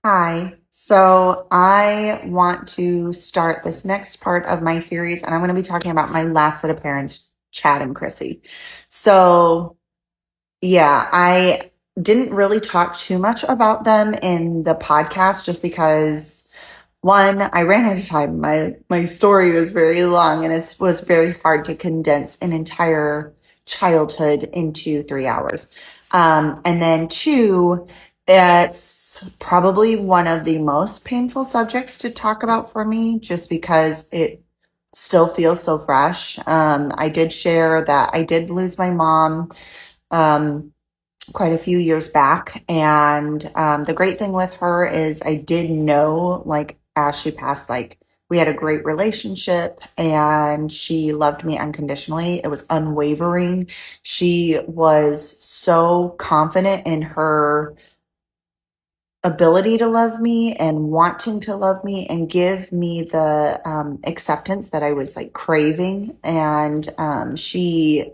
Hi. So I want to start this next part of my series, and I'm going to be talking about my last set of parents, Chad and Chrissy. So, yeah, I didn't really talk too much about them in the podcast just because one, I ran out of time. My story was very long, and it was very hard to condense an entire childhood into 3 hours. And then two, it's probably one of the most painful subjects to talk about for me, just because it still feels so fresh. I did share that I did lose my mom. Um, quite a few years back. And the great thing with her is I did know, like, as she passed, like, we had a great relationship and she loved me unconditionally. It was unwavering. She was so confident in her ability to love me and wanting to love me and give me the acceptance that I was like craving. And she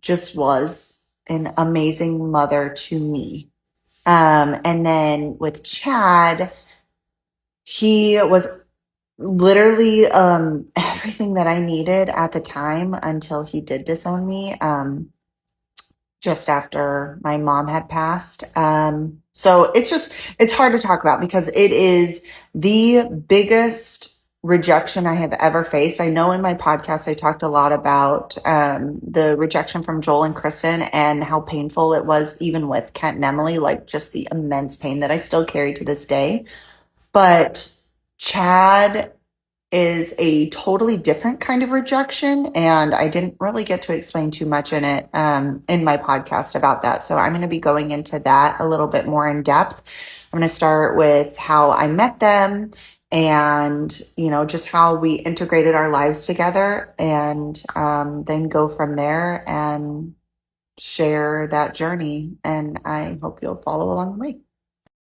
just was an amazing mother to me. And then with Chad, he was literally everything that I needed at the time until he did disown me just after my mom had passed. So it's hard to talk about because it is the biggest rejection I have ever faced. I know in my podcast, I talked a lot about the rejection from Joel and Kristen and how painful it was, even with Kent and Emily, like just the immense pain that I still carry to this day. But Chad is a totally different kind of rejection, and I didn't really get to explain too much in it in my podcast about that. So I'm going to be going into that a little bit more in depth. I'm going to start with how I met them and just how we integrated our lives together, and then go from there and share that journey. And I hope you'll follow along the way.